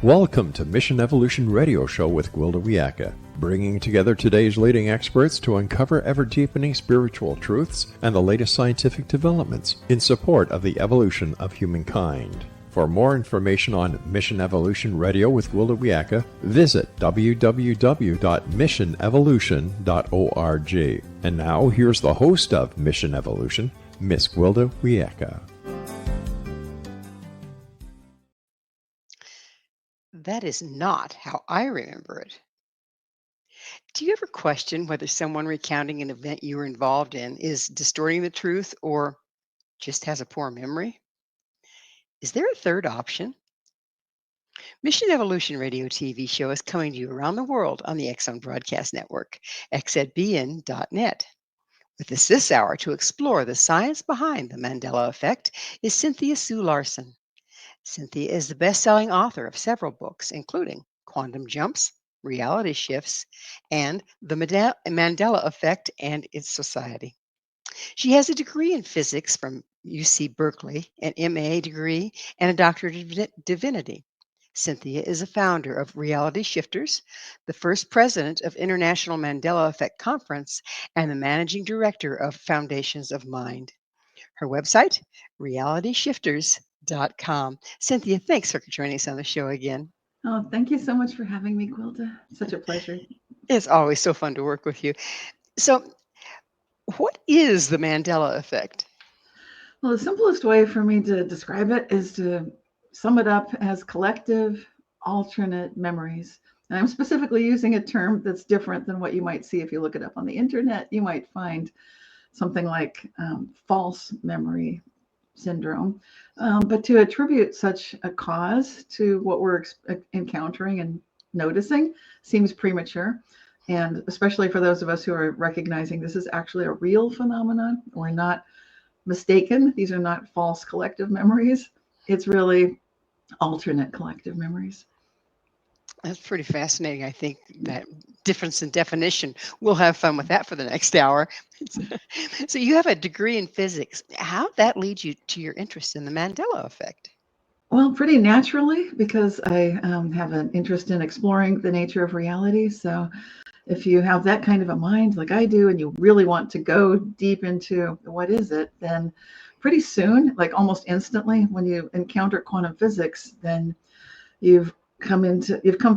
Welcome to Mission Evolution Radio Show with Gwilda Wiyaka, bringing together today's leading experts to uncover ever-deepening spiritual truths and the latest scientific developments in support of the evolution of humankind. For more information on Mission Evolution Radio with Gwilda Wiyaka, visit www.missionevolution.org. And now, here's the host of Mission Evolution, Miss Gwilda Wiyaka. That is not how I remember it. Do you ever question whether someone recounting an event you were involved in is distorting the truth or just has a poor memory? Is there a third option? Mission Evolution Radio TV show is coming to you around the world on the X-Zone Broadcast Network, xzbn.net. With us this hour to explore the science behind the Mandela Effect is Cynthia Sue Larson. Cynthia is the best-selling author of several books, including Quantum Jumps, Reality Shifts, and The Mandela Effect and Its Society. She has a degree in physics from UC Berkeley, an MA degree, and a Doctor of Divinity. Cynthia is a founder of RealityShifters, the first president of International Mandela Effect Conference, and the managing director of Foundations of Mind. Her website, RealityShifters.com. Cynthia, thanks for joining us on the show again. Oh, thank you so much for having me, Gwilda. Such a pleasure. It's always so fun to work with you. So, what is the Mandela Effect? Well, the simplest way for me to describe it is to sum it up as collective alternate memories. And I'm specifically using a term that's different than what you might see if you look it up on the internet. You might find something like false memory syndrome. But to attribute such a cause to what we're encountering and noticing seems premature. And especially for those of us who are recognizing this is actually a real phenomenon. We're not mistaken. These are not false collective memories. It's really alternate collective memories. That's pretty fascinating. I think that difference in definition, we'll have fun with that for the next hour. So you have a degree in physics. How did that lead you to your interest in the Mandela Effect? Well, pretty naturally, because I have an interest in exploring the nature of reality. So if you have that kind of a mind like I do, and you really want to go deep into what is it, then pretty soon, like almost instantly, when you encounter quantum physics, then you've come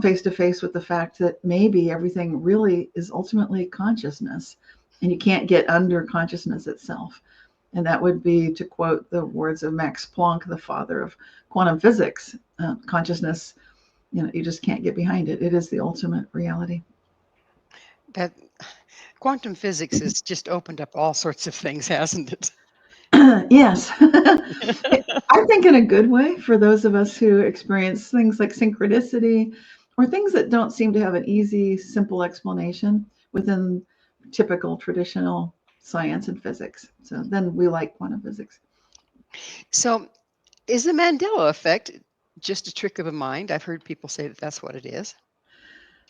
face to face with the fact that maybe everything really is ultimately consciousness, and you can't get under consciousness itself. And that would be, to quote the words of Max Planck, the father of quantum physics, consciousness, you just can't get behind it. It is the ultimate reality. That quantum physics has just opened up all sorts of things, hasn't it? Yes. I think in a good way for those of us who experience things like synchronicity or things that don't seem to have an easy, simple explanation within typical traditional science and physics. So then we like quantum physics. So is the Mandela Effect just a trick of the mind? I've heard people say that that's what it is.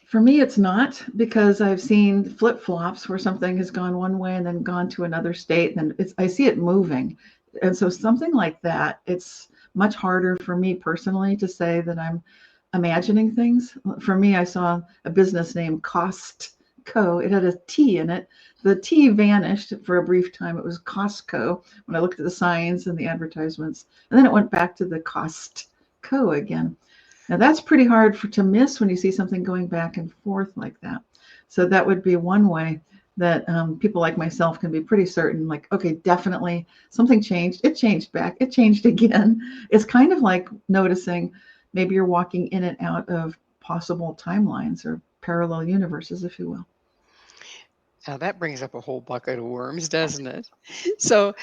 For me, it's not, because I've seen flip-flops where something has gone one way and then gone to another state, and I see it moving. And so something like that, it's much harder for me personally to say that I'm imagining things. For me, I saw a business name, Costco. It had a T in it. The T vanished for a brief time. It was Costco when I looked at the signs and the advertisements. And then it went back to the Costco again. Now that's pretty hard to miss when you see something going back and forth like that. So that would be one way that people like myself can be pretty certain, like, okay, definitely something changed. It changed back. It changed again. It's kind of like noticing maybe you're walking in and out of possible timelines or parallel universes, if you will. Now that brings up a whole bucket of worms, doesn't it? So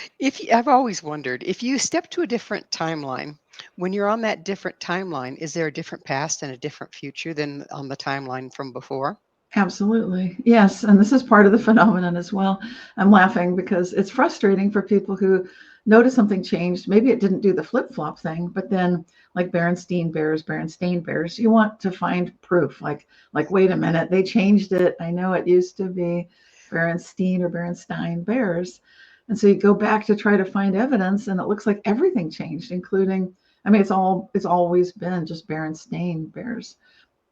I've always wondered, if you step to a different timeline, when you're on that different timeline, is there a different past and a different future than on the timeline from before? Absolutely. Yes. And this is part of the phenomenon as well. I'm laughing because it's frustrating for people who notice something changed. Maybe it didn't do the flip-flop thing, but then like Berenstain Bears, you want to find proof. Like, wait a minute, they changed it. I know it used to be Berenstain Bears. And so you go back to try to find evidence, and it looks like everything changed, including I mean, it's always been just Berenstain Bears,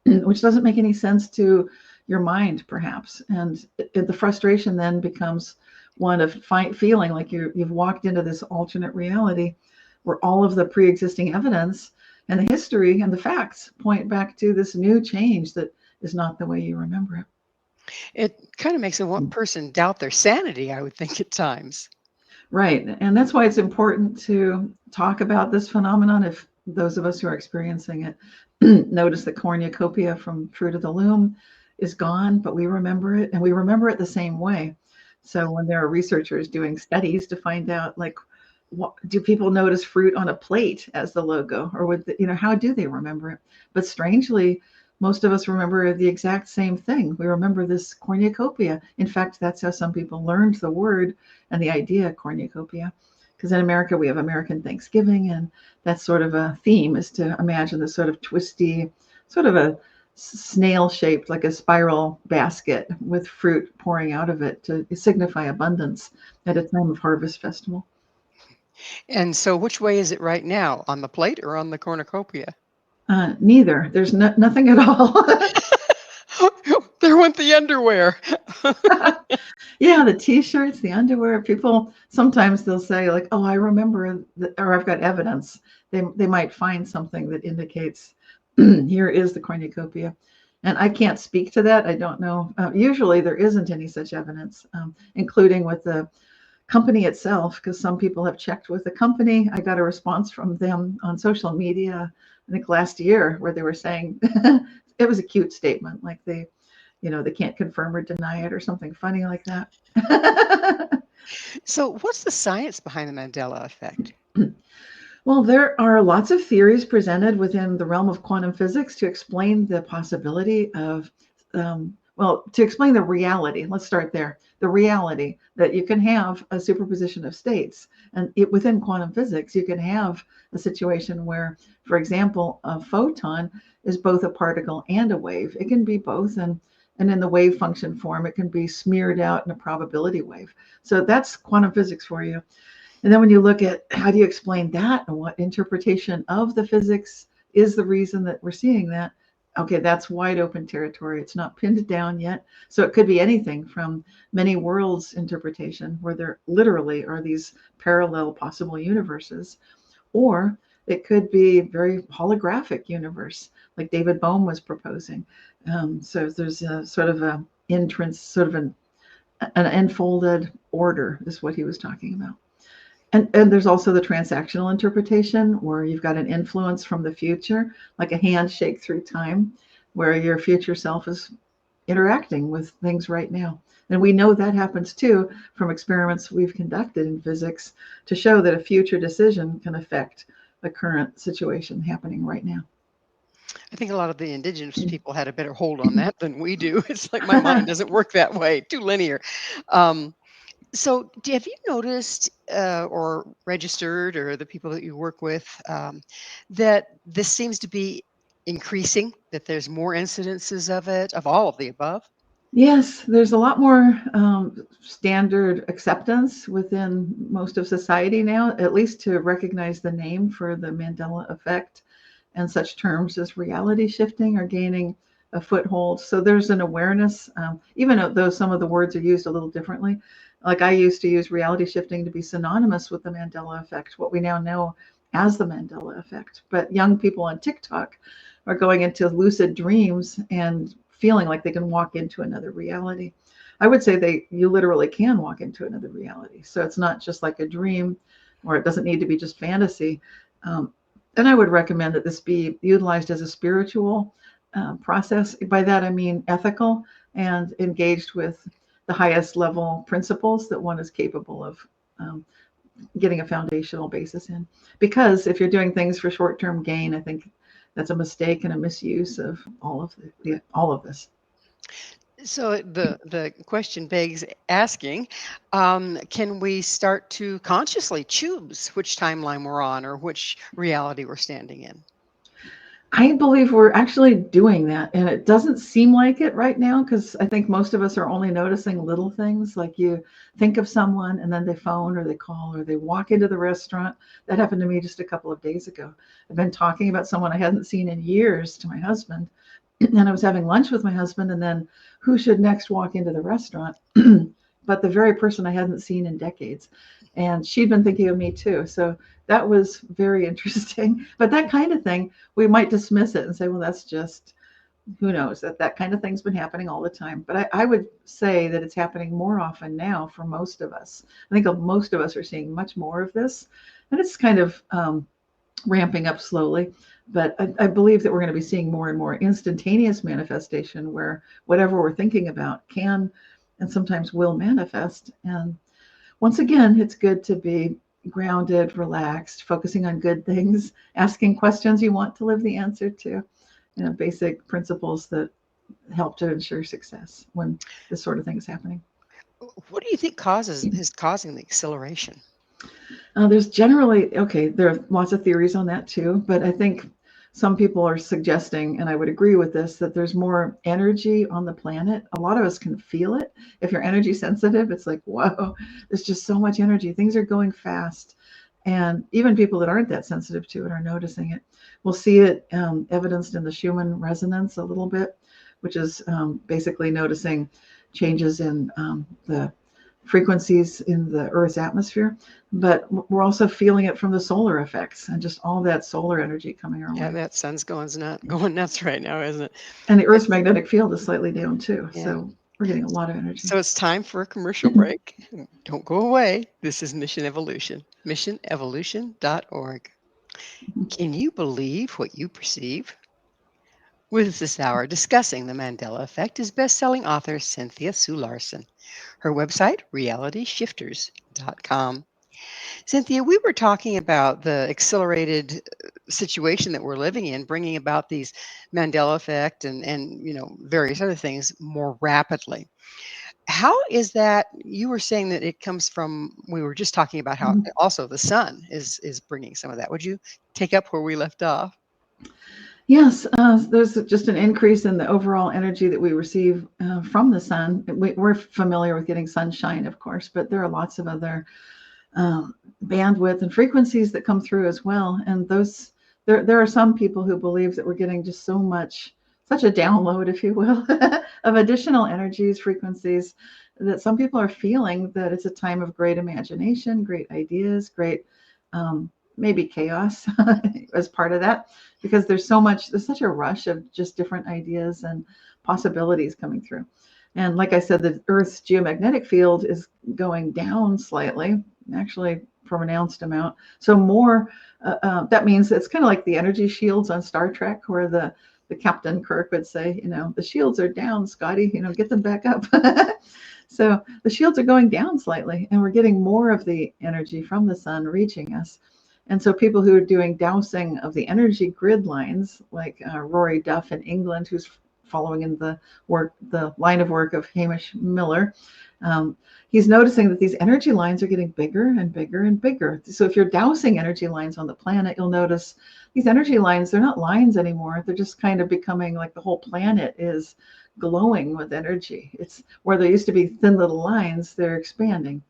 which doesn't make any sense to your mind, perhaps. And the frustration then becomes one of feeling like you've walked into this alternate reality where all of the pre-existing evidence and the history and the facts point back to this new change that is not the way you remember it. It kind of makes a person doubt their sanity, I would think, at times. Right. And that's why it's important to talk about this phenomenon if those of us who are experiencing it notice that cornucopia from Fruit of the Loom is gone, but we remember it, and we remember it the same way. So when there are researchers doing studies to find out, like, what, do people notice fruit on a plate as the logo, or how do they remember it? But strangely, most of us remember the exact same thing. We remember this cornucopia. In fact, that's how some people learned the word and the idea cornucopia. Because in America, we have American Thanksgiving, and that's sort of a theme, is to imagine this sort of twisty, sort of a snail-shaped, like a spiral basket with fruit pouring out of it to signify abundance at a time of harvest festival. And so which way is it right now? On the plate or on the cornucopia? Neither. There's nothing at all. There went the underwear. Yeah, the t-shirts, the underwear. People sometimes they'll say like, "Oh, I remember," or "I've got evidence." They might find something that indicates here is the cornucopia, and I can't speak to that. I don't know. Usually, there isn't any such evidence, including with the company itself, because some people have checked with the company. I got a response from them on social media, I think last year, where they were saying it was a cute statement, like they can't confirm or deny it or something funny like that. So what's the science behind the Mandela effect? Well, there are lots of theories presented within the realm of quantum physics to explain the possibility of, to explain the reality. Let's start there. The reality that you can have a superposition of states. And within quantum physics, you can have a situation where, for example, a photon is both a particle and a wave. It can be both. And in the wave function form, it can be smeared out in a probability wave. So that's quantum physics for you. And then when you look at how do you explain that and what interpretation of the physics is the reason that we're seeing that, okay, that's wide open territory. It's not pinned down yet. So it could be anything from many worlds interpretation, where there literally are these parallel possible universes, or it could be very holographic universe, like David Bohm was proposing. So there's a sort of an entrance, sort of an unfolded order is what he was talking about. And there's also the transactional interpretation, where you've got an influence from the future, like a handshake through time, where your future self is interacting with things right now. And we know that happens too from experiments we've conducted in physics to show that a future decision can affect the current situation happening right now. I think a lot of the indigenous people had a better hold on that than we do. It's like my mind doesn't work that way, too linear. So have you noticed or registered, or the people that you work with, that this seems to be increasing, that there's more incidences of it, of all of the above? Yes, there's a lot more standard acceptance within most of society now, at least to recognize the name for the Mandela effect, and such terms as reality shifting are gaining a foothold. So there's an awareness, even though some of the words are used a little differently. Like I used to use reality shifting to be synonymous with the Mandela effect, what we now know as the Mandela effect. But young people on TikTok are going into lucid dreams and feeling like they can walk into another reality. I would say you literally can walk into another reality. So it's not just like a dream, or it doesn't need to be just fantasy. And I would recommend that this be utilized as a spiritual process. By that, I mean ethical and engaged with the highest level principles that one is capable of getting a foundational basis in. Because if you're doing things for short-term gain, I think that's a mistake and a misuse of all of this. So the question begs asking, can we start to consciously choose which timeline we're on or which reality we're standing in? I believe we're actually doing that, and it doesn't seem like it right now because I think most of us are only noticing little things like you think of someone and then they phone or they call or they walk into the restaurant. That happened to me just a couple of days ago. I've been talking about someone I hadn't seen in years to my husband, and I was having lunch with my husband, and then who should next walk into the restaurant but the very person I hadn't seen in decades. And she'd been thinking of me too. So that was very interesting. But that kind of thing, we might dismiss it and say, well, that's just, who knows, that kind of thing's been happening all the time. But I would say that it's happening more often now for most of us. I think most of us are seeing much more of this. And it's kind of ramping up slowly. But I believe that we're going to be seeing more and more instantaneous manifestation where whatever we're thinking about can and sometimes will manifest. And once again, it's good to be grounded, relaxed, focusing on good things, asking questions you want to live the answer to, basic principles that help to ensure success when this sort of thing is happening. What do you think is causing the acceleration? There's generally, there are lots of theories on that too, but I think some people are suggesting, and I would agree with this, that there's more energy on the planet. A lot of us can feel it. If you're energy sensitive, it's like, whoa, there's just so much energy. Things are going fast. And even people that aren't that sensitive to it are noticing it. We'll see it evidenced in the Schumann resonance a little bit, which is basically noticing changes in the frequencies in the Earth's atmosphere, but we're also feeling it from the solar effects and just all that solar energy coming our way. Yeah, that sun's going nuts right now, isn't it? And the Earth's magnetic field is slightly down too, so we're getting a lot of energy. So it's time for a commercial break. Don't go away. This is Mission Evolution, missionevolution.org. Can you believe what you perceive? With us this hour discussing the Mandela Effect is best-selling author Cynthia Sue Larson. Her website, RealityShifters.com. Cynthia, we were talking about the accelerated situation that we're living in, bringing about these Mandela Effect and various other things more rapidly. How is that? You were saying that it comes from, we were just talking about how also the sun is bringing some of that. Would you take up where we left off? Yes, there's just an increase in the overall energy that we receive from the sun. We're familiar with getting sunshine, of course, but there are lots of other bandwidth and frequencies that come through as well. And there are some people who believe that we're getting just such a download, if you will, of additional energies, frequencies, that some people are feeling that it's a time of great imagination, great ideas, great maybe chaos as part of that, because there's such a rush of just different ideas and possibilities coming through. And like I said, the Earth's geomagnetic field is going down slightly, actually pronounced amount. So more, that means it's kind of like the energy shields on Star Trek, where the Captain Kirk would say, the shields are down, Scotty, get them back up. So the shields are going down slightly, and we're getting more of the energy from the sun reaching us. And so people who are doing dowsing of the energy grid lines, like Rory Duff in England, who's following in the line of work of Hamish Miller, he's noticing that these energy lines are getting bigger and bigger and bigger. So if you're dowsing energy lines on the planet, you'll notice these energy lines, they're not lines anymore. They're just kind of becoming like the whole planet is glowing with energy. It's where there used to be thin little lines, they're expanding.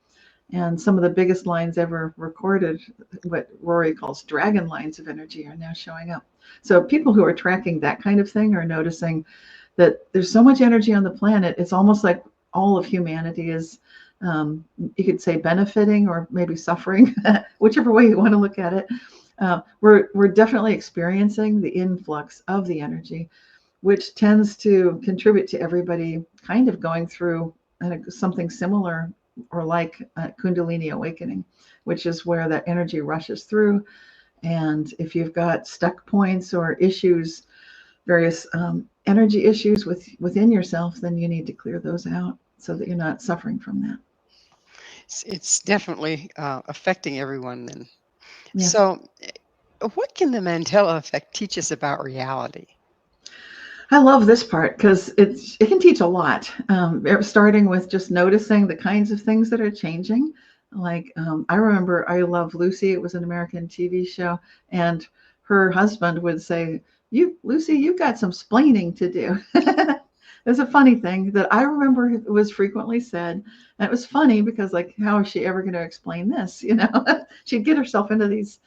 And some of the biggest lines ever recorded, what Rory calls dragon lines of energy, are now showing up. So people who are tracking that kind of thing are noticing that there's so much energy on the planet. It's almost like all of humanity is, you could say, benefiting or maybe suffering, whichever way you want to look at it. We're definitely experiencing the influx of the energy, which tends to contribute to everybody kind of going through something similar or like Kundalini awakening, which is where that energy rushes through. And if you've got stuck points or issues, various energy issues within yourself, then you need to clear those out so that you're not suffering from that. It's definitely affecting everyone then. Yes. So what can the Mandela Effect teach us about reality? I love this part because it can teach a lot, starting with just noticing the kinds of things that are changing. Like I remember I Love Lucy. It was an American TV show, and her husband would say, Lucy, you've got some splaining to do. It's a funny thing that I remember it was frequently said. And it was funny because, like, how is she ever going to explain this? She'd get herself into these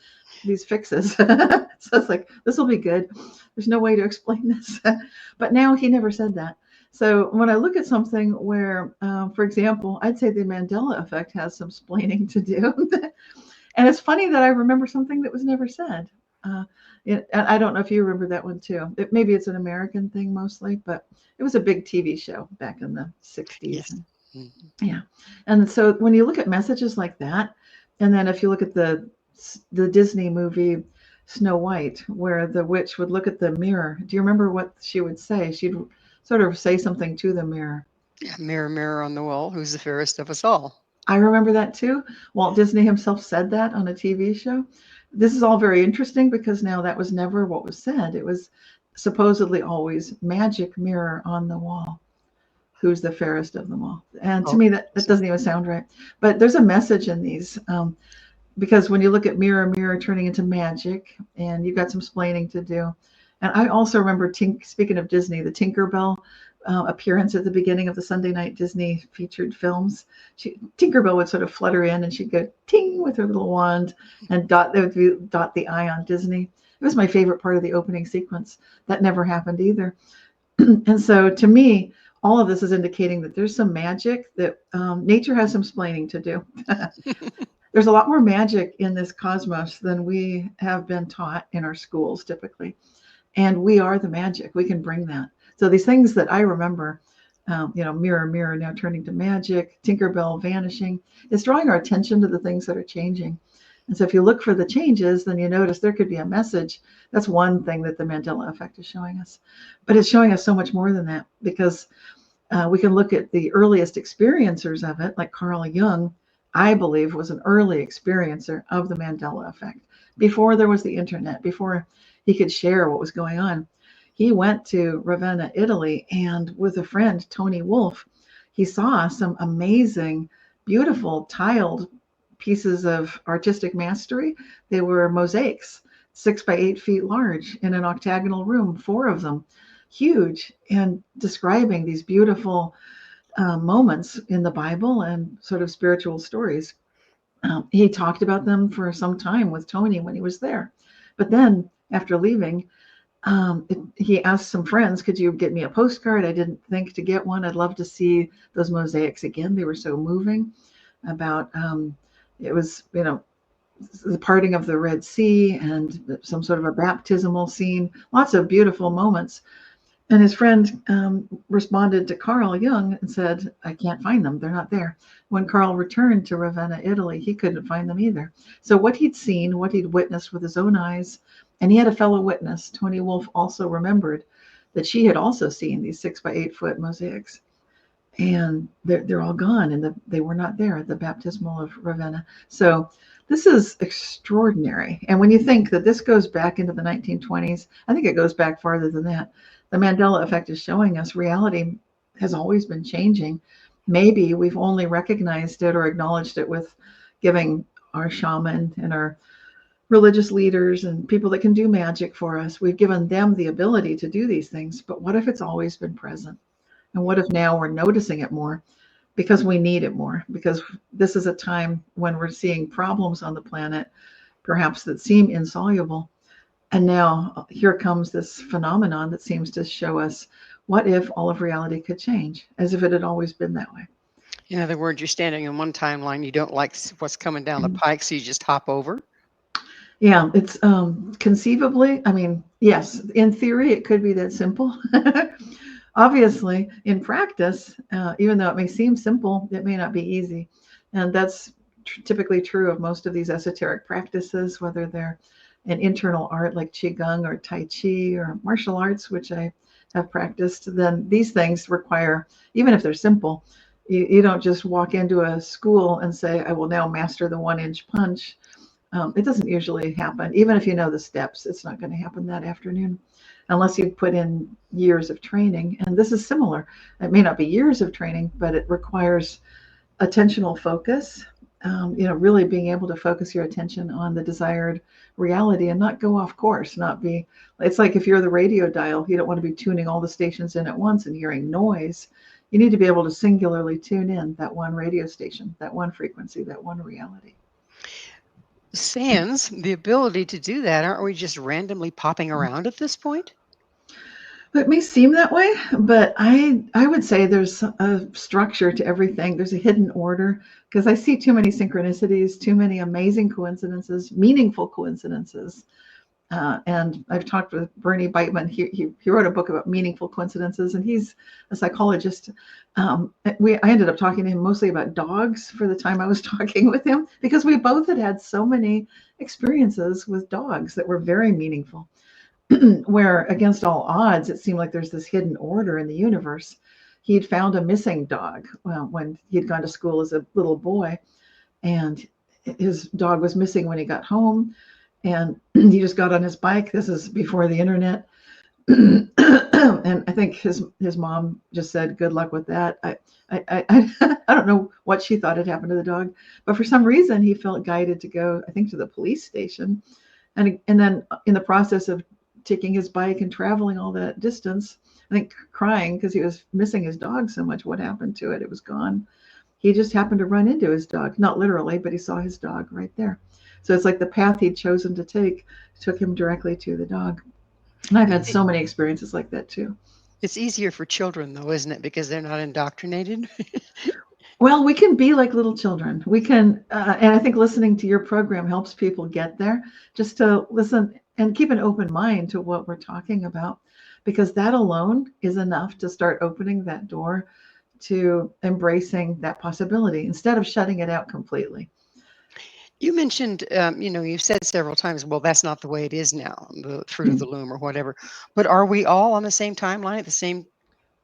fixes. So it's like, this will be good. There's no way to explain this. But now he never said that. So when I look at something where, for example, I'd say the Mandela Effect has some splaining to do. And it's funny that I remember something that was never said. I don't know if you remember that one too. Maybe it's an American thing mostly, but it was a big TV show back in the 60s. Yes. Yeah. And so when you look at messages like that, and then if you look at the Disney movie Snow White, where the witch would look at the mirror, do you remember what she would say? She'd sort of say something to the mirror. Yeah, mirror, mirror on the wall, who's the fairest of us all? I remember that too. Walt Disney himself said that on a TV show. This is all very interesting because now that was never what was said. It was supposedly always magic mirror on the wall. Who's the fairest of them all? And to me, that doesn't even sound right. But there's a message in these because when you look at mirror, mirror turning into magic, and you've got some splaining to do. And I also remember, speaking of Disney, the Tinkerbell appearance at the beginning of the Sunday night Disney featured films. Tinkerbell would sort of flutter in and she'd go ting with her little wand and dot the I on Disney. It was my favorite part of the opening sequence. That never happened either. And so to me, all of this is indicating that there's some magic, that nature has some splaining to do. There's a lot more magic in this cosmos than we have been taught in our schools typically. And we are the magic. We can bring that. So these things that I remember, mirror, mirror, now turning to magic, Tinkerbell vanishing, it's drawing our attention to the things that are changing. And so if you look for the changes, then you notice there could be a message. That's one thing that the Mandela Effect is showing us. But it's showing us so much more than that, because we can look at the earliest experiencers of it, like Carl Jung, I believe, was an early experiencer of the Mandela Effect. Before there was the internet, before he could share what was going on. He went to Ravenna, Italy, and with a friend, Tony Wolff, he saw some amazing, beautiful tiled pieces of artistic mastery. They were mosaics, 6 by 8 feet large in an octagonal room, 4 of them, huge, and describing these beautiful moments in the Bible and sort of spiritual stories. He talked about them for some time with Tony when he was there. But then after leaving, he asked some friends, could you get me a postcard? I didn't think to get one. I'd love to see those mosaics again. They were so moving about, it was, the parting of the Red Sea and some sort of a baptismal scene, lots of beautiful moments. And his friend responded to Carl Jung and said, I can't find them. They're not there. When Carl returned to Ravenna, Italy, he couldn't find them either. So what he'd seen, what he'd witnessed with his own eyes, and he had a fellow witness, Tony Wolff, also remembered that she had also seen these 6 by 8 foot mosaics. And they're all gone, and they were not there at the baptismal of Ravenna. So this is extraordinary. And when you think that this goes back into the 1920s, I think it goes back farther than that. The Mandela Effect is showing us reality has always been changing. Maybe we've only recognized it or acknowledged it with giving our shaman and our religious leaders and people that can do magic for us. We've given them the ability to do these things. But what if it's always been present? And what if now we're noticing it more because we need it more? Because this is a time when we're seeing problems on the planet, perhaps that seem insoluble. And now here comes this phenomenon that seems to show us, what if all of reality could change, as if it had always been that way? In other words, you're standing in one timeline, you don't like what's coming down the pike, so you just hop over? Yeah, it's conceivably, yes, in theory, it could be that simple. Obviously, in practice, even though it may seem simple, it may not be easy. And that's typically true of most of these esoteric practices, whether they're an internal art like Qigong or Tai Chi or martial arts, which I have practiced. Then these things require, even if they're simple, you don't just walk into a school and say, I will now master the 1-inch punch. It doesn't usually happen. Even if you know the steps, it's not going to happen that afternoon unless you put in years of training. And this is similar. It may not be years of training, but it requires attentional focus really being able to focus your attention on the desired reality and not go off course, it's like if you're the radio dial, you don't want to be tuning all the stations in at once and hearing noise. You need to be able to singularly tune in that one radio station, that one frequency, that one reality. Sans the ability to do that, aren't we just randomly popping around at this point? It may seem that way, but I would say there's a structure to everything. There's a hidden order, because I see too many synchronicities, too many amazing coincidences, meaningful coincidences. And I've talked with Bernie Beitman. He wrote a book about meaningful coincidences, and he's a psychologist. I ended up talking to him mostly about dogs for the time I was talking with him, because we both had so many experiences with dogs that were very meaningful. Where against all odds, it seemed like there's this hidden order in the universe. He'd found a missing dog when he'd gone to school as a little boy, and his dog was missing when he got home, and he just got on his bike. This is before the internet. And I think his mom just said, "Good luck with that." I don't know what she thought had happened to the dog, but for some reason he felt guided to go, I think, to the police station. And then in the process of taking his bike and traveling all that distance, I think crying because he was missing his dog so much. What happened to it? It was gone. He just happened to run into his dog, not literally, but he saw his dog right there. So it's like the path he'd chosen to take took him directly to the dog. And I've had so many experiences like that too. It's easier for children though, isn't it? Because they're not indoctrinated. Well, we can be like little children. We can, and I think listening to your program helps people get there, just to listen and keep an open mind to what we're talking about, because that alone is enough to start opening that door to embracing that possibility instead of shutting it out completely. You mentioned, you've said several times, well, that's not the way it is now, the fruit of the loom or whatever. But are we all on the same timeline at the same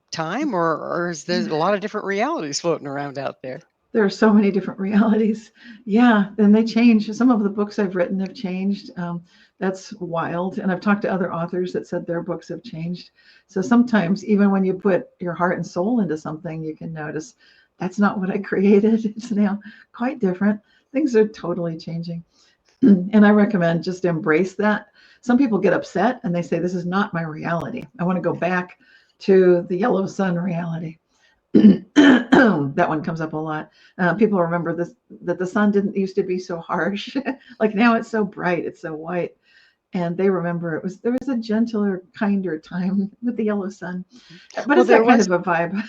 time, or is there a lot of different realities floating around out there? There are so many different realities. Yeah, and they change. Some of the books I've written have changed. That's wild. And I've talked to other authors that said their books have changed. So sometimes even when you put your heart and soul into something, you can notice that's not what I created. It's now quite different. Things are totally changing. And I recommend just embrace that. Some people get upset and they say, this is not my reality. I want to go back to the yellow sun reality. That one comes up a lot. People remember this, that the sun didn't used to be so harsh. Like now it's so bright, it's so white. And they remember there was a gentler, kinder time with the yellow sun. But it's that kind of a vibe.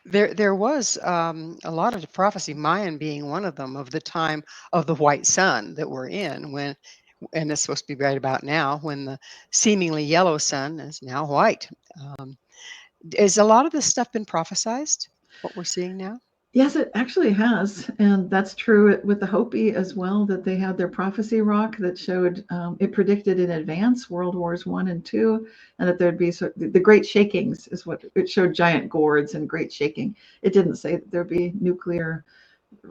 There was a lot of prophecy, Mayan being one of them, of the time of the white sun that we're in, and it's supposed to be right about now, when the seemingly yellow sun is now white. Has a lot of this stuff been prophesized, what we're seeing now? Yes, it actually has. And that's true with the Hopi as well, that they had their prophecy rock that showed, it predicted in advance World Wars I and II, and that there'd be the great shakings is what it showed, giant gourds and great shaking. It didn't say that there'd be nuclear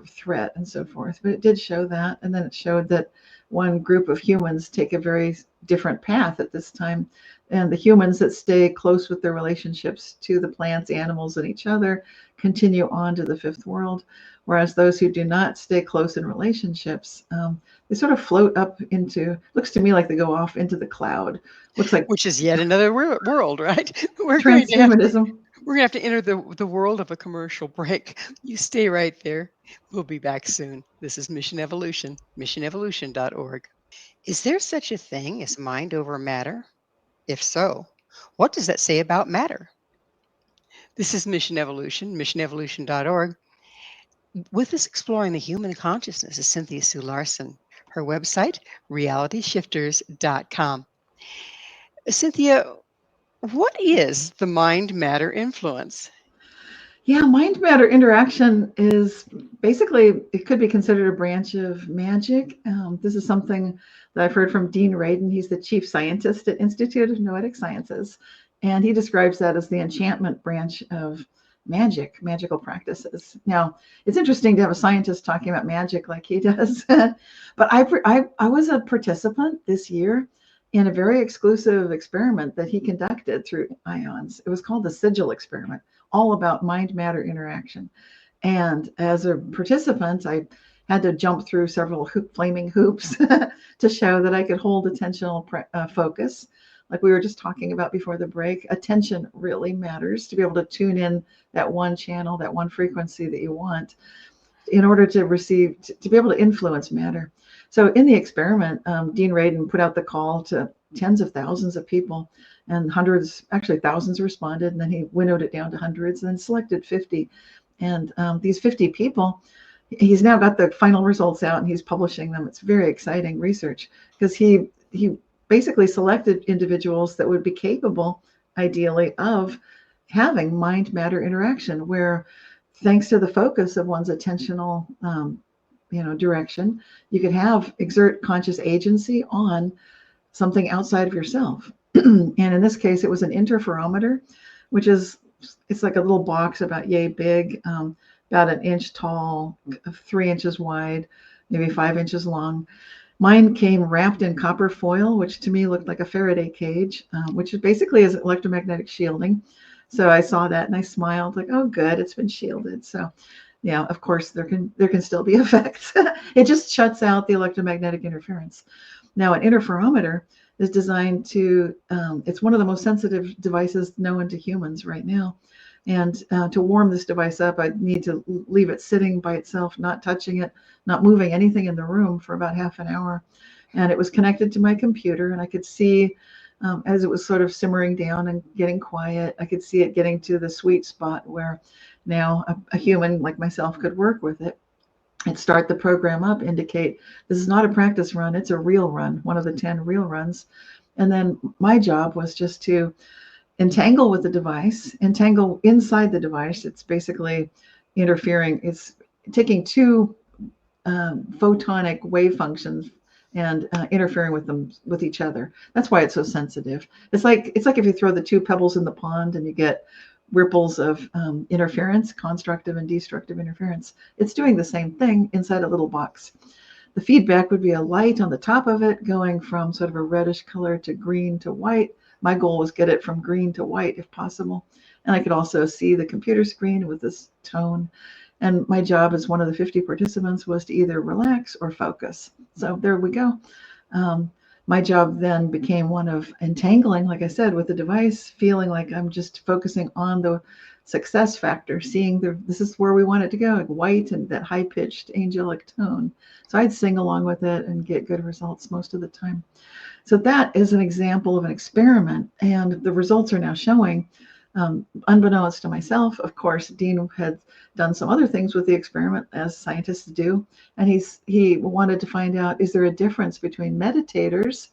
threat and so forth, but it did show that. And then it showed that one group of humans take a very different path at this time. And the humans that stay close with their relationships to the plants, animals, and each other continue on to the fifth world. Whereas those who do not stay close in relationships, they sort of float up into, looks to me like they go off into the cloud. Looks like, which is yet another world, right? Transhumanism. We're going to have to enter the world of a commercial break. You stay right there. We'll be back soon. This is Mission Evolution, missionevolution.org. Is there such a thing as mind over matter? If so, what does that say about matter? This is Mission Evolution, missionevolution.org. With us exploring the human consciousness is Cynthia Sue Larson. Her website, RealityShifters.com. Cynthia, what is the mind-matter influence? Yeah, mind-matter interaction is basically, it could be considered a branch of magic. This is something that I've heard from Dean Radin. He's the chief scientist at Institute of Noetic Sciences. And he describes that as the enchantment branch of magical practices. Now, it's interesting to have a scientist talking about magic like he does. But I was a participant this year in a very exclusive experiment that he conducted through ions. It was called the Sigil experiment, all about mind-matter interaction. And as a participant, I had to jump through several flaming hoops to show that I could hold attentional focus. Like we were just talking about before the break, attention really matters to be able to tune in that one channel, that one frequency that you want in order to receive, to be able to influence matter. So in the experiment, Dean Radin put out the call to tens of thousands of people, and hundreds, actually thousands responded, and then he winnowed it down to hundreds and then selected 50. And these 50 people, he's now got the final results out and he's publishing them. It's very exciting research because he basically selected individuals that would be capable, ideally, of having mind-matter interaction, where thanks to the focus of one's attentional direction, you could exert conscious agency on something outside of yourself. And in this case, it was an interferometer, which is, it's like a little box about yay big, about an inch tall, 3 inches wide, maybe 5 inches long. Mine came wrapped in copper foil, which to me looked like a Faraday cage, which basically is electromagnetic shielding. So I saw that and I smiled like, oh, good, it's been shielded. So yeah, of course, there can still be effects. It just shuts out the electromagnetic interference. Now, an interferometer is designed to, it's one of the most sensitive devices known to humans right now. And to warm this device up, I need to leave it sitting by itself, not touching it, not moving anything in the room for about half an hour. And it was connected to my computer, and I could see as it was sort of simmering down and getting quiet, I could see it getting to the sweet spot where now a human like myself could work with it and start the program up, indicate this is not a practice run, it's a real run, one of the 10 real runs. And then my job was just to entangle with the device, entangle inside the device. It's basically interfering. It's taking two photonic wave functions and interfering with them with each other. That's why it's so sensitive. It's like if you throw the two pebbles in the pond and you get ripples of interference, constructive and destructive interference. It's doing the same thing inside a little box. The feedback would be a light on the top of it going from sort of a reddish color to green to white. My goal was get it from green to white if possible. And I could also see the computer screen with this tone. And my job as one of the 50 participants was to either relax or focus. So there we go. My job then became one of entangling, like I said, with the device, feeling like I'm just focusing on the success factor, seeing this is where we want it to go, like white and that high-pitched angelic tone. So I'd sing along with it and get good results most of the time. So that is an example of an experiment, and the results are now showing, unbeknownst to myself, of course, Dean had done some other things with the experiment, as scientists do, and he wanted to find out, is there a difference between meditators,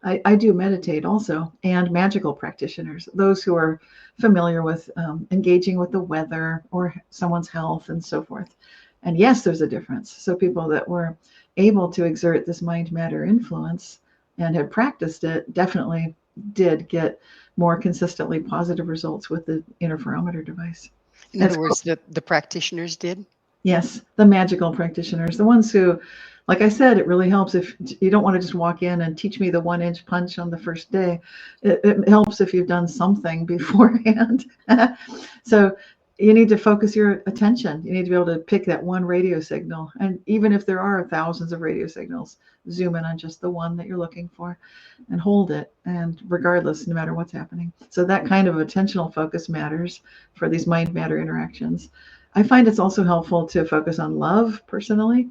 I do meditate also, and magical practitioners, those who are familiar with engaging with the weather or someone's health and so forth. And yes, there's a difference. So people that were able to exert this mind-matter influence and had practiced it definitely did get more consistently positive results with the interferometer device. In other words, the practitioners did? Yes, the magical practitioners, the ones who, like I said, it really helps if you don't want to just walk in and teach me the 1-inch punch on the first day. It helps if you've done something beforehand. So you need to focus your attention. You need to be able to pick that one radio signal. And even if there are thousands of radio signals, zoom in on just the one that you're looking for and hold it. And regardless, no matter what's happening. So that kind of attentional focus matters for these mind-matter interactions. I find it's also helpful to focus on love personally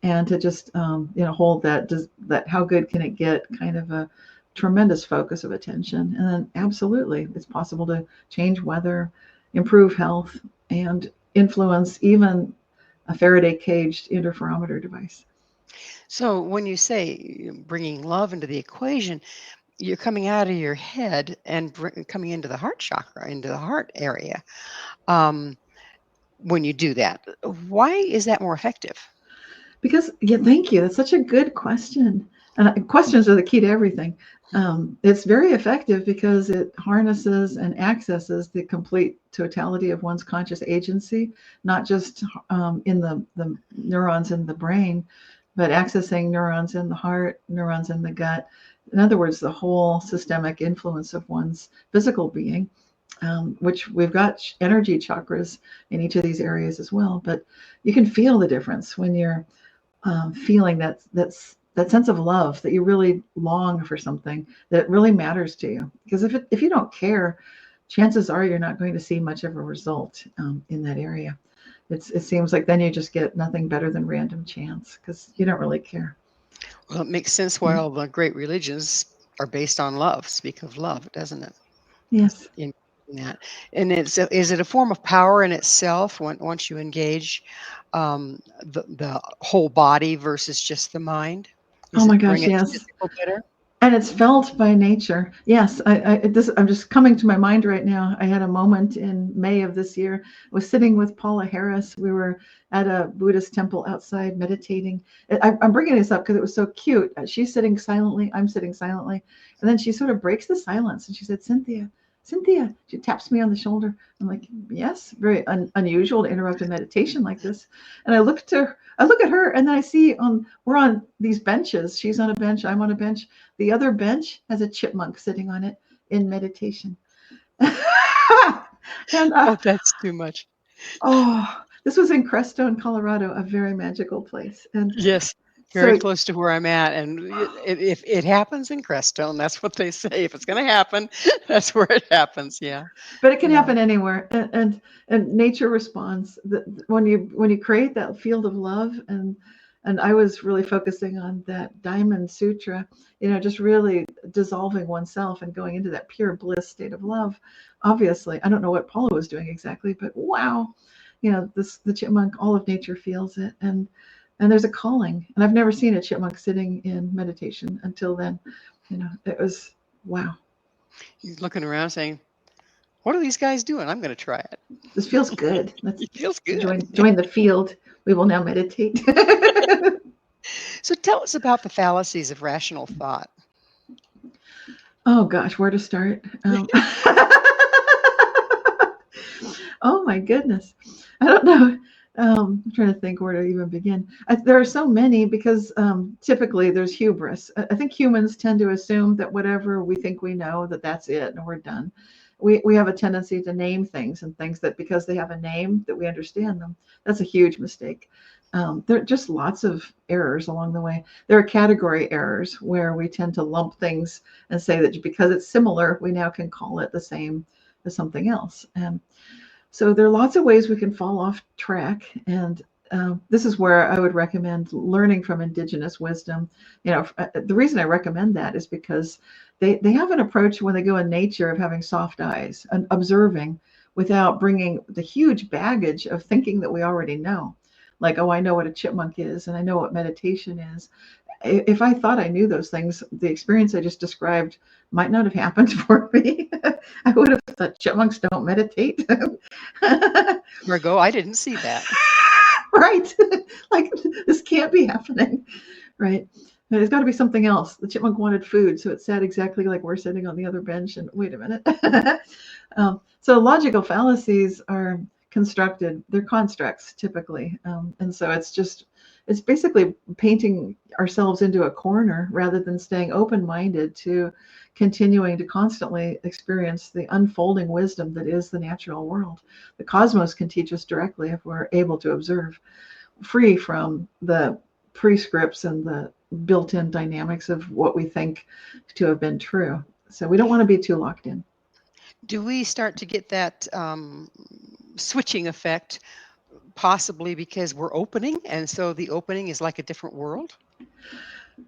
and to just, hold that how good can it get kind of a tremendous focus of attention. And then absolutely, it's possible to change weather, improve health, and influence even a Faraday caged interferometer device. So when you say bringing love into the equation, you're coming out of your head and coming into the heart chakra, into the heart area. When you do that, why is that more effective? Because, yeah, thank you. That's such a good question. Questions are the key to everything. It's very effective because it harnesses and accesses the complete totality of one's conscious agency, not just in the neurons in the brain, but accessing neurons in the heart, neurons in the gut. In other words, the whole systemic influence of one's physical being. which we've got energy chakras in each of these areas as well. But you can feel the difference when you're feeling that sense of love, that you really long for something that really matters to you. Because if you don't care, chances are you're not going to see much of a result in that area. It seems like then you just get nothing better than random chance because you don't really care. Well, it makes sense why all the great religions are based on love. Speak of love, doesn't it? Yes. In that, and is it a form of power in itself once you engage the whole body versus just the mind? Oh Is my it bring gosh, it yes. physical better? And it's felt by nature. Yes, I'm just coming to my mind right now. I had a moment in May of this year. I was sitting with Paula Harris. We were at a Buddhist temple outside meditating. I'm bringing this up because it was so cute. She's sitting silently. I'm sitting silently. And then she sort of breaks the silence and she said, Cynthia, Cynthia. She taps me on the shoulder. I'm like, yes, very unusual to interrupt a meditation like this. And I look at her and I see we're on these benches. She's on a bench. I'm on a bench. The other bench has a chipmunk sitting on it in meditation. And Oh, that's too much. this was in Crestone, Colorado, a very magical place. And Yes, very so, close to where I'm at, and if it happens in Crestone, that's what they say. If it's going to happen, that's where it happens. Yeah. but it can Yeah. happen anywhere, and nature responds. When you create that field of love, and I was really focusing on that Diamond Sutra, just really dissolving oneself and going into that pure bliss state of love. Obviously, I don't know what Paula was doing exactly, but wow, the chipmunk, all of nature feels it, and there's a calling. And I've never seen a chipmunk sitting in meditation until then. It was wow. He's looking around saying, "What are these guys doing? I'm going to try it." This feels good. Let's It feels good. join the field. We will now meditate. So tell us about the fallacies of rational thought. Oh gosh, where to start? Oh my goodness, I don't know. I'm trying to think where to even begin. There are so many because typically there's hubris. I think humans tend to assume that whatever we think we know, that's it and we're done. We have a tendency to name things and things that because they have a name that we understand them. That's a huge mistake. There are just lots of errors along the way. There are category errors where we tend to lump things and say that because it's similar, we now can call it the same as something else. And so there are lots of ways we can fall off track. And this is where I would recommend learning from indigenous wisdom. The reason I recommend that is because they have an approach when they go in nature of having soft eyes and observing without bringing the huge baggage of thinking that we already know. Like, oh, I know what a chipmunk is and I know what meditation is. If I thought I knew those things, the experience I just described might not have happened for me. I would have thought chipmunks don't meditate. Margot, I didn't see that. Right. Like, this can't be happening. Right. There's got to be something else. The chipmunk wanted food, so it sat exactly like we're sitting on the other bench. And wait a minute. So logical fallacies are constructed. They're constructs typically. And so it's basically painting ourselves into a corner rather than staying open-minded to continuing to constantly experience the unfolding wisdom that is the natural world. The cosmos can teach us directly if we're able to observe, free from the prescripts and the built-in dynamics of what we think to have been true. So we don't want to be too locked in. Do we start to get that switching effect possibly because we're opening, and so the opening is like a different world?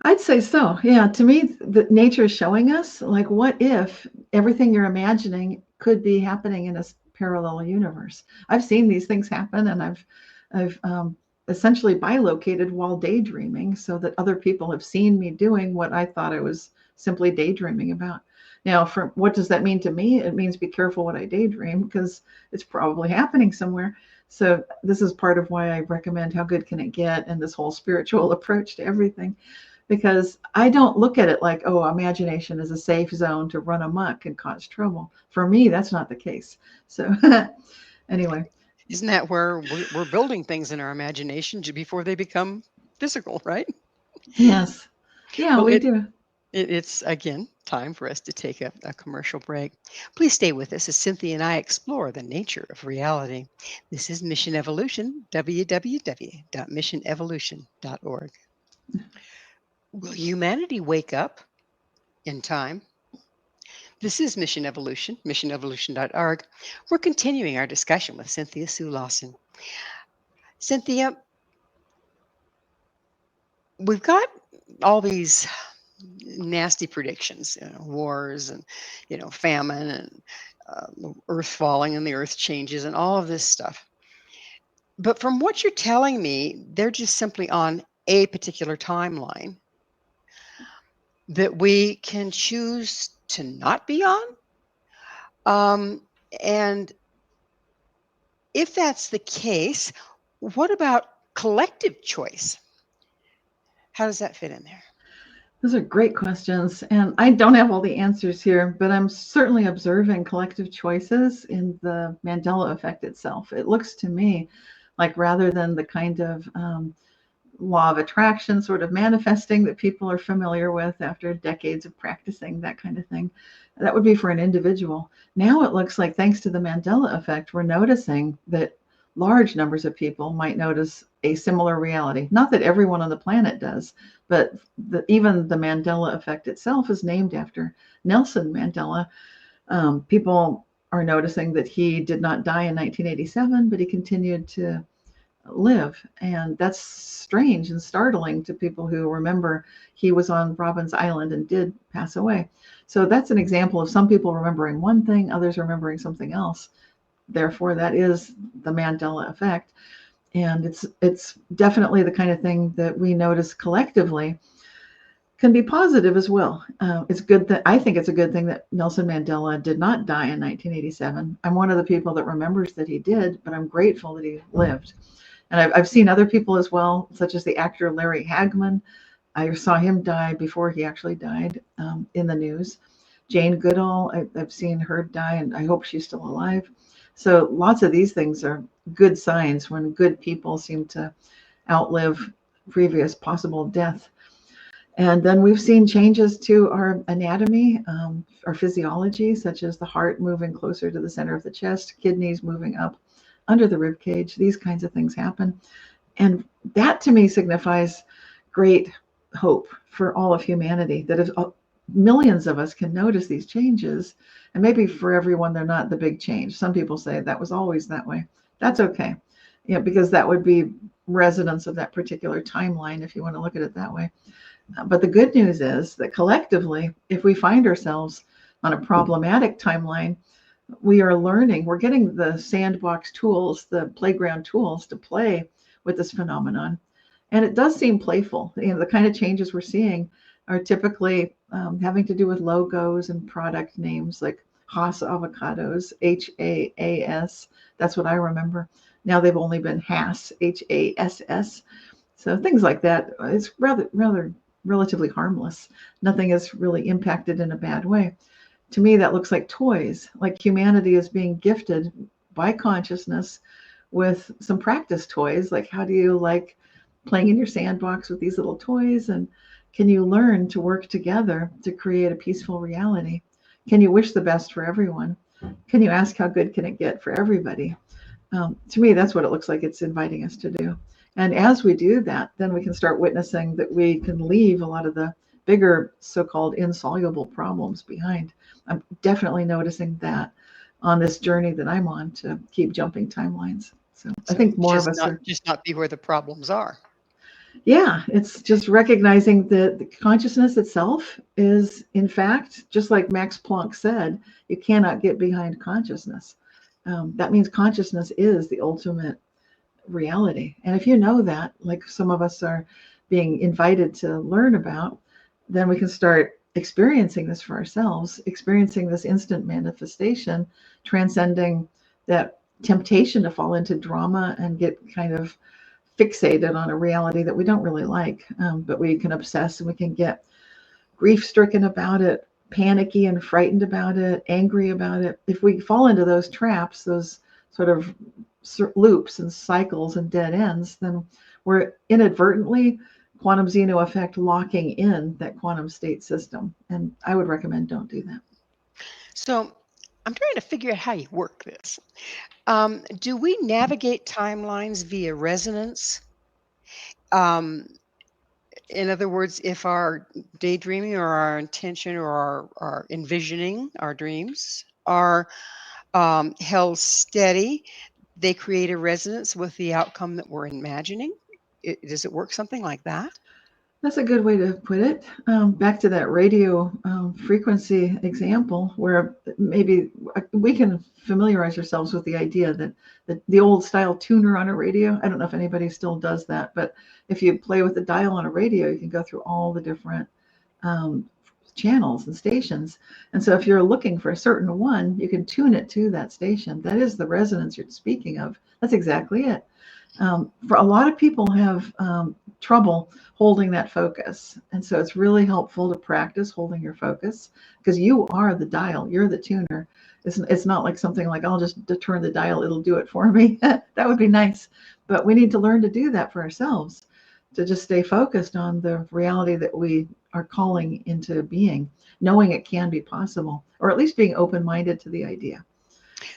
I'd say so. Yeah, to me, nature is showing us, like, what if everything you're imagining could be happening in a parallel universe? I've seen these things happen, and I've essentially bilocated while daydreaming, so that other people have seen me doing what I thought I was simply daydreaming about. Now, what does that mean to me? It means be careful what I daydream, because it's probably happening somewhere. So this is part of why I recommend How Good Can It Get and this whole spiritual approach to everything, because I don't look at it like, oh, imagination is a safe zone to run amok and cause trouble. For me, that's not the case. So anyway. Isn't that where we're building things in our imagination before they become physical, right? Yes. Yeah, Well, we do. It's, again, time for us to take a commercial break. Please stay with us as Cynthia and I explore the nature of reality. This is Mission Evolution, www.missionevolution.org. Will humanity wake up in time? This is Mission Evolution, missionevolution.org. We're continuing our discussion with Cynthia Sue Larson. Cynthia, we've got all these nasty predictions, wars and, famine and the earth falling and the earth changes and all of this stuff. But from what you're telling me, they're just simply on a particular timeline that we can choose to not be on. And if that's the case, what about collective choice? How does that fit in there? Those are great questions. And I don't have all the answers here, but I'm certainly observing collective choices in the Mandela effect itself. It looks to me like rather than the kind of law of attraction sort of manifesting that people are familiar with after decades of practicing that kind of thing, that would be for an individual. Now it looks like, thanks to the Mandela effect, we're noticing that large numbers of people might notice a similar reality. Not that everyone on the planet does, but even the Mandela effect itself is named after Nelson Mandela. People are noticing that he did not die in 1987, but he continued to live. And that's strange and startling to people who remember he was on Robben's Island and did pass away. So that's an example of some people remembering one thing, others remembering something else. Therefore, that is the Mandela effect. And it's definitely the kind of thing that we notice collectively can be positive as well. It's good that I think it's a good thing that Nelson Mandela did not die in 1987. I'm one of the people that remembers that he did, but I'm grateful that he lived. And I've seen other people as well, such as the actor Larry Hagman. I saw him die before he actually died in the news. Jane Goodall, I've seen her die, and I hope she's still alive. So lots of these things are good signs when good people seem to outlive previous possible death. And then we've seen changes to our anatomy, our physiology, such as the heart moving closer to the center of the chest, kidneys moving up under the rib cage. These kinds of things happen. And that to me signifies great hope for all of humanity, that if millions of us can notice these changes, and maybe for everyone, they're not the big change. Some people say that was always that way. That's okay. Because that would be resonance of that particular timeline, if you want to look at it that way. But the good news is that collectively, if we find ourselves on a problematic timeline, we are learning, we're getting the sandbox tools, the playground tools to play with this phenomenon. And it does seem playful. The kind of changes we're seeing are typically having to do with logos and product names like Haas avocados, HAAS. That's what I remember. Now they've only been Hass, HASS. So things like that. It's relatively harmless. Nothing is really impacted in a bad way. To me, that looks like toys, like humanity is being gifted by consciousness with some practice toys. Like, how do you like playing in your sandbox with these little toys? And can you learn to work together to create a peaceful reality? Can you wish the best for everyone? Can you ask how good can it get for everybody? To me, that's what it looks like it's inviting us to do. And as we do that, then we can start witnessing that we can leave a lot of the bigger so-called insoluble problems behind. I'm definitely noticing that on this journey that I'm on to keep jumping timelines. So I think more of us are just not be where the problems are. Yeah, it's just recognizing that the consciousness itself is, in fact, just like Max Planck said, you cannot get behind consciousness. That means consciousness is the ultimate reality. And if you know that, like some of us are being invited to learn about, then we can start experiencing this for ourselves, experiencing this instant manifestation, transcending that temptation to fall into drama and get kind of fixated on a reality that we don't really like, but we can obsess and we can get grief-stricken about it, panicky and frightened about it, angry about it. If we fall into those traps, those sort of loops and cycles and dead ends, then we're inadvertently quantum Zeno effect locking in that quantum state system. And I would recommend don't do that. So I'm trying to figure out how you work this. Do we navigate timelines via resonance? Um, in other words, if our daydreaming or our intention or our envisioning, our dreams are held steady, they create a resonance with the outcome that we're imagining. Does it work something like that? That's a good way to put it. Back to that radio frequency example, where maybe we can familiarize ourselves with the idea that the old style tuner on a radio, I don't know if anybody still does that, but if you play with the dial on a radio, you can go through all the different channels and stations. And so if you're looking for a certain one, you can tune it to that station. That is the resonance you're speaking of. That's exactly it. For a lot of people have trouble holding that focus. And so it's really helpful to practice holding your focus, because you are the dial, you're the tuner. It's not like something like, I'll just turn the dial, it'll do it for me. That would be nice. But we need to learn to do that for ourselves, to just stay focused on the reality that we are calling into being, knowing it can be possible, or at least being open-minded to the idea.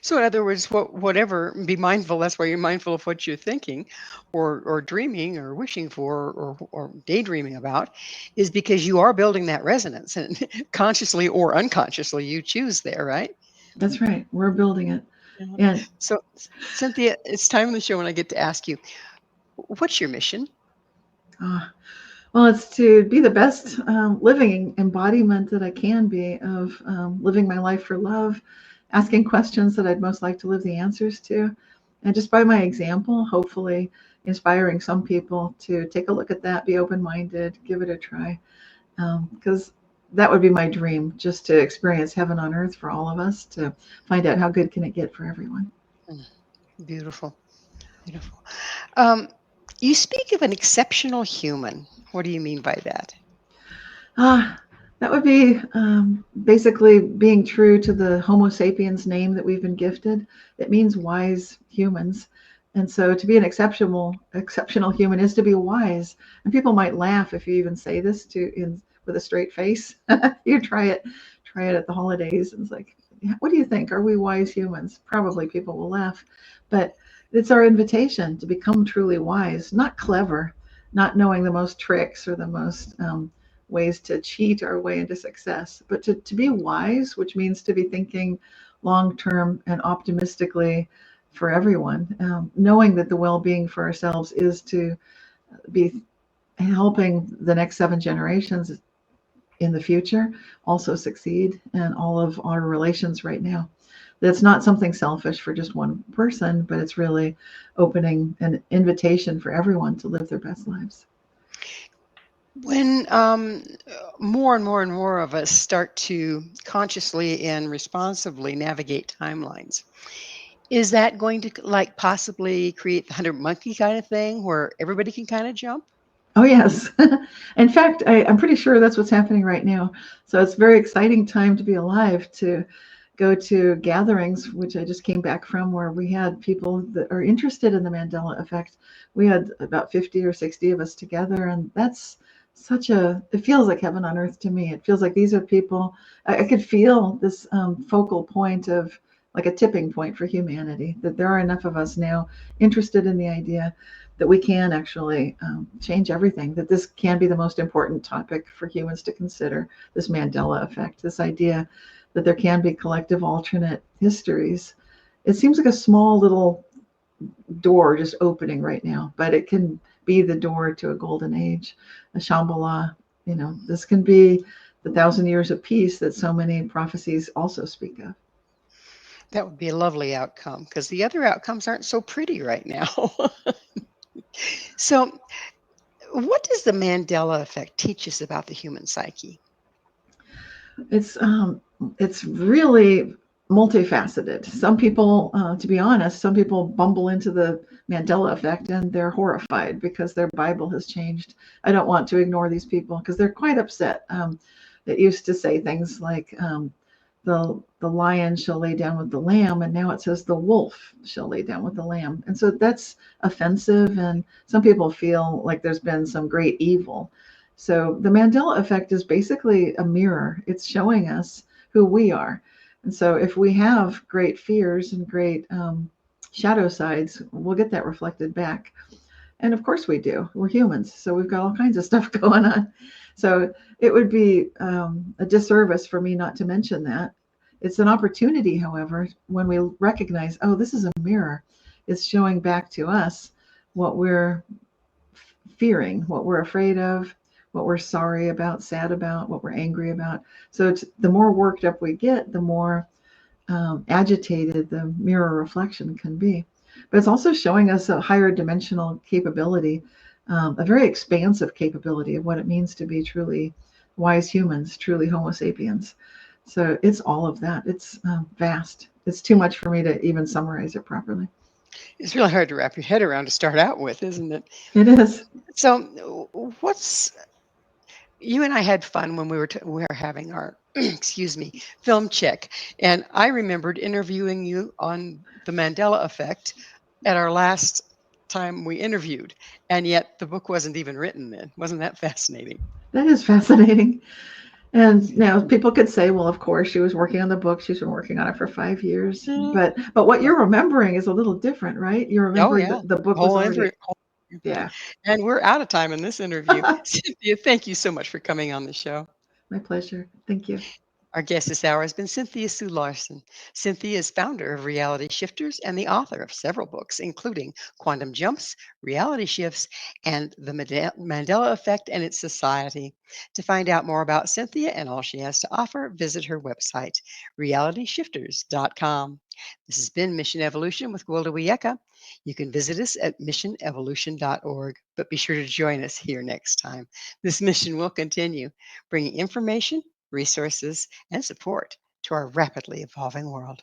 So in other words, whatever, be mindful. That's why you're mindful of what you're thinking or dreaming or wishing for or daydreaming about, is because you are building that resonance, and consciously or unconsciously you choose there, right? That's right. We're building it. Yeah. And So Cynthia, it's time in the show when I get to ask you, what's your mission? well, it's to be the best living embodiment that I can be of living my life for love, asking questions that I'd most like to live the answers to, and just by my example, hopefully inspiring some people to take a look at that, be open-minded, give it a try, because that would be my dream, just to experience heaven on earth for all of us, to find out how good can it get for everyone. Beautiful, beautiful. You speak of an exceptional human. What do you mean by that? That would be basically being true to the Homo sapiens name that we've been gifted. It means wise humans. And so to be an exceptional human is to be wise. And people might laugh if you even say this with a straight face. You try it at the holidays, and it's like, what do you think? Are we wise humans? Probably people will laugh. But it's our invitation to become truly wise, not clever, not knowing the most tricks or the most ways to cheat our way into success, but to be wise, which means to be thinking long-term and optimistically for everyone, knowing that the well-being for ourselves is to be helping the next 7 generations in the future also succeed, and all of our relations right now. That's not something selfish for just one person, but it's really opening an invitation for everyone to live their best lives. When more and more and more of us start to consciously and responsibly navigate timelines, is that going to like possibly create the 100 monkey kind of thing where everybody can kind of jump? Oh, yes. In fact, I'm pretty sure that's what's happening right now. So it's a very exciting time to be alive, to go to gatherings, which I just came back from, where we had people that are interested in the Mandela Effect. We had about 50 or 60 of us together, and that's it feels like heaven on earth to me. It feels like these are people, I could feel this focal point of, like a tipping point for humanity, that there are enough of us now interested in the idea that we can actually change everything, that this can be the most important topic for humans to consider, this Mandela Effect, this idea that there can be collective alternate histories. It seems like a small little door just opening right now, but it can be the door to a golden age, a Shambhala. This can be the 1,000 years of peace that so many prophecies also speak of. That would be a lovely outcome, because the other outcomes aren't so pretty right now. So, what does the Mandela Effect teach us about the human psyche? It's really multifaceted. Some people, to be honest, some people bumble into the Mandela Effect and they're horrified because their Bible has changed. I don't want to ignore these people because they're quite upset. It used to say things like, the lion shall lay down with the lamb, and now it says the wolf shall lay down with the lamb. And so that's offensive, and some people feel like there's been some great evil. So the Mandela effect is basically a mirror. It's showing us who we are. And so if we have great fears and great shadow sides, we'll get that reflected back. And of course we do. We're humans, so we've got all kinds of stuff going on. So it would be a disservice for me not to mention that. It's an opportunity, however, when we recognize, oh, this is a mirror. It's showing back to us what we're fearing, what we're afraid of, what we're sorry about, sad about, what we're angry about. So the more worked up we get, the more agitated the mirror reflection can be. But it's also showing us a higher dimensional capability, a very expansive capability of what it means to be truly wise humans, truly Homo sapiens. So it's all of that. It's vast. It's too much for me to even summarize it properly. It's really hard to wrap your head around to start out with, isn't it? It is. So, you and I had fun when we were having our excuse me, film check, and I remembered interviewing you on the Mandela Effect at our last time we interviewed, and yet the book wasn't even written then. Wasn't that fascinating? That is fascinating. And now people could say, well, of course, she was working on the book. She's been working on it for 5 years. But what you're remembering is a little different, right? You're Oh remembering yeah, that the book was whole already, whole interview. yeah. And we're out of time in this interview. Cynthia, thank you so much for coming on the show. My pleasure. Thank you. Our guest this hour has been Cynthia Sue Larson. Cynthia is founder of Reality Shifters and the author of several books, including Quantum Jumps, Reality Shifts, and The Mandela Effect and its Society. To find out more about Cynthia and all she has to offer, visit her website, realityshifters.com. This has been Mission Evolution with Gwilda Wiyaka. You can visit us at missionevolution.org, but be sure to join us here next time. This mission will continue, bringing information, resources, and support to our rapidly evolving world.